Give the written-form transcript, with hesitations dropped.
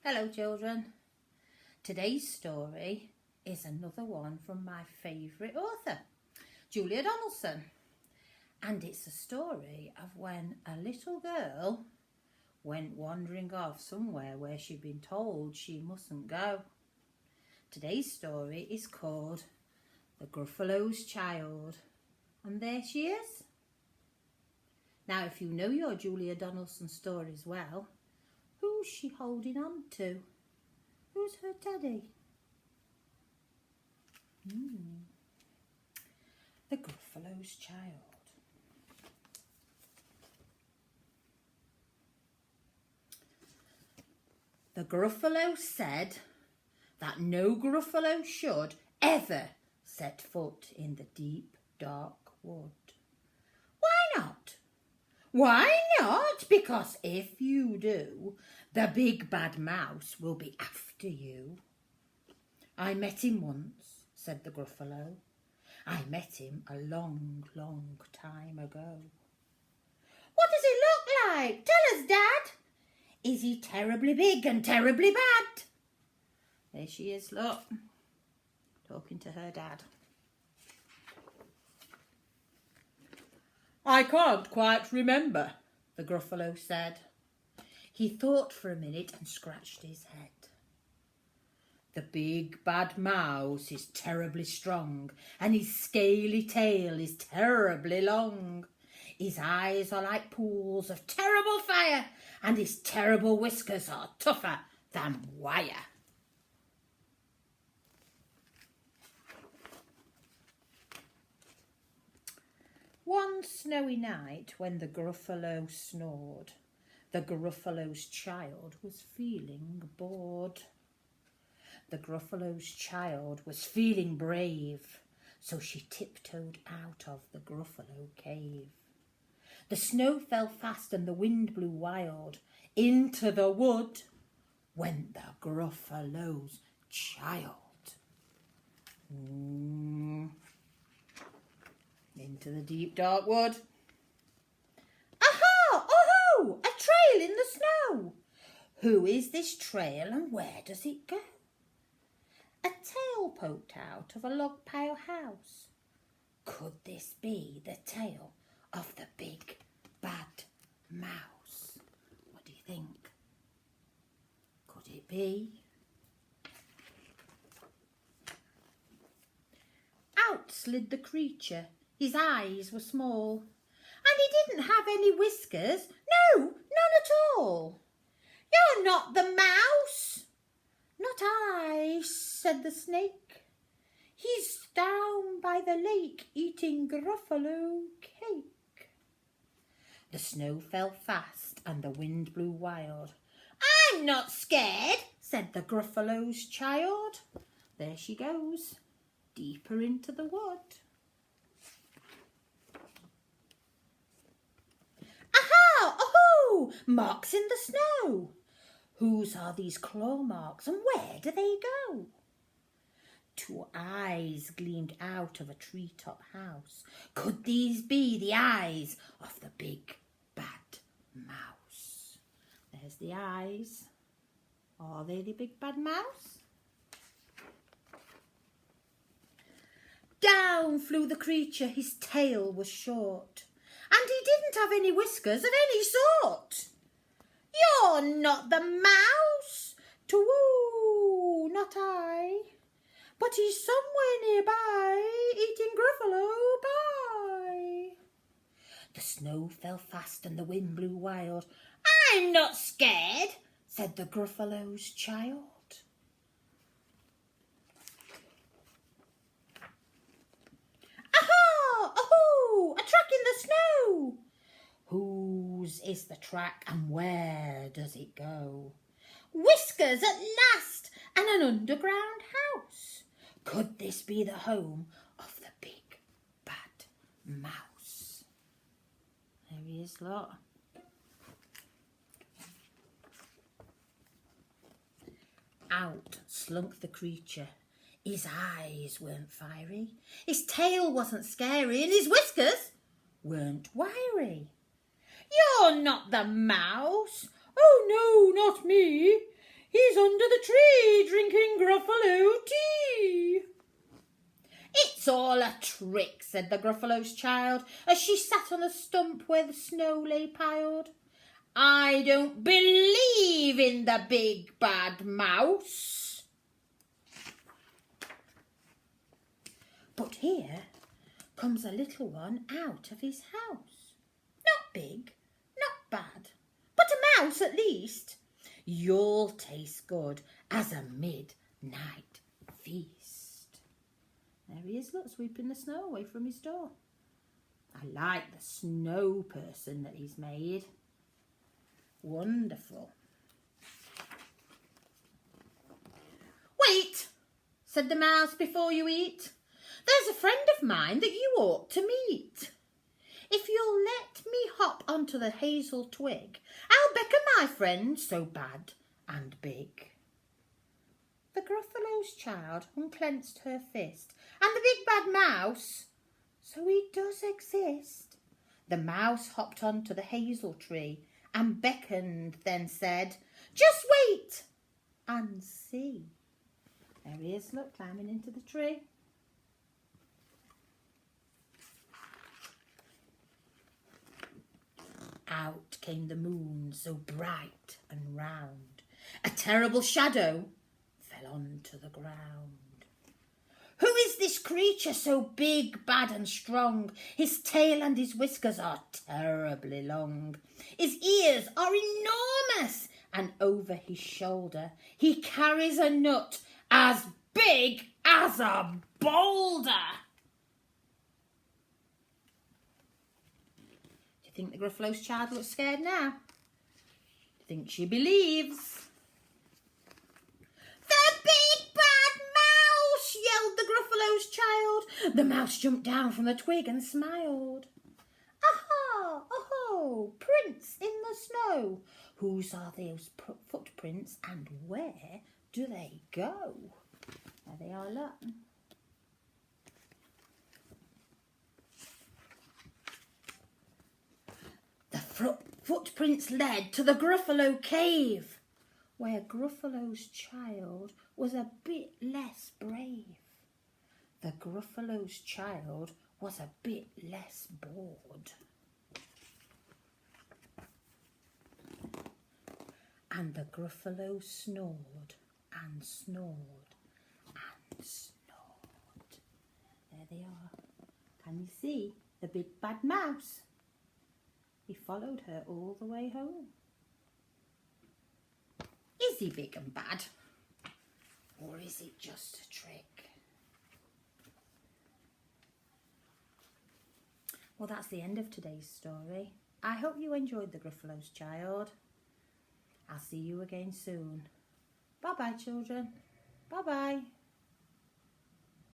Hello children. Today's story is another one from my favourite author, Julia Donaldson. And it's a story of when a little girl went wandering off somewhere where she'd been told she mustn't go. Today's story is called The Gruffalo's Child. And there she is. Now if you know your Julia Donaldson stories well, who's she holding on to? Who's her teddy? The Gruffalo's Child. The Gruffalo said that no Gruffalo should ever set foot in the deep, dark wood. Why not? Why not? Because if you do, the big bad mouse will be after you. I met him once, said the Gruffalo. I met him a long, long time ago. What does he look like? Tell us, Dad. Is he terribly big and terribly bad? There she is, look, talking to her dad. I can't quite remember, the Gruffalo said. He thought for a minute and scratched his head. The big bad mouse is terribly strong, and his scaly tail is terribly long. His eyes are like pools of terrible fire, and his terrible whiskers are tougher than wire. One snowy night when the Gruffalo snored, the Gruffalo's child was feeling bored. The Gruffalo's child was feeling brave, so she tiptoed out of the Gruffalo cave. The snow fell fast and the wind blew wild. Into the wood went the Gruffalo's child. Into the deep dark wood. Aha! Oh-ho! A trail in the snow. Who is this trail and where does it go? A tail poked out of a log pile house. Could this be the tail of the big bad mouse? What do you think? Could it be? Out slid the creature. His eyes were small, and he didn't have any whiskers. No, none at all. You're not the mouse. Not I, said the snake. He's down by the lake eating Gruffalo cake. The snow fell fast and the wind blew wild. I'm not scared, said the Gruffalo's child. There she goes, deeper into the wood. Aha! Oh! Marks in the snow. Whose are these claw marks and where do they go? Two eyes gleamed out of a treetop house. Could these be the eyes of the big bad mouse? There's the eyes. Are they the big bad mouse? Down flew the creature. His tail was short, and he didn't have any whiskers of any sort. You're not the mouse. To-woo, not I. But he's somewhere nearby, eating Gruffalo pie. The snow fell fast and the wind blew wild. I'm not scared, said the Gruffalo's child. Aha! Oh, a track in the snow. Whose is the track and where does it go? Whiskers at last and an underground house. Could this be the home of the big bad mouse? There he is, look. Out slunk the creature. His eyes weren't fiery, his tail wasn't scary, and his whiskers weren't wiry. You're not the mouse. Oh, no, not me. He's under the tree drinking Gruffalo tea. It's all a trick, said the Gruffalo's child, as she sat on a stump where the snow lay piled. I don't believe in the big bad mouse. But here comes a little one out of his house. Not big, not bad, but a mouse at least. You'll taste good as a midnight feast. There he is, look, sweeping the snow away from his door. I like the snow person that he's made. Wonderful. Wait, said the mouse, before you eat. There's a friend of mine that you ought to meet. If you'll let me hop onto the hazel twig, I'll beckon my friend so bad and big. The Gruffalo's child unclenched her fist, and the big bad mouse, so he does exist. The mouse hopped onto the hazel tree and beckoned, then said, just wait and see. There he is, look, climbing into the tree. Out came the moon, so bright and round. A terrible shadow fell onto the ground. Who is this creature so big, bad and strong? His tail and his whiskers are terribly long. His ears are enormous, and over his shoulder he carries a nut as big as a boulder. Do you think the Gruffalo's child looks scared now? Do you think she believes? The big bad mouse, yelled the Gruffalo's child. The mouse jumped down from the twig and smiled. Aha, oh, prints in the snow. Whose are those footprints and where do they go? There they are, look. The footprints led to the Gruffalo cave, where Gruffalo's child was a bit less brave. The Gruffalo's child was a bit less bored. And the Gruffalo snored and snored and snored. There they are. Can you see the big bad mouse? He followed her all the way home. Is he big and bad? Or is it just a trick? Well, that's the end of today's story. I hope you enjoyed the Gruffalo's child. I'll see you again soon. Bye-bye, children. Bye-bye.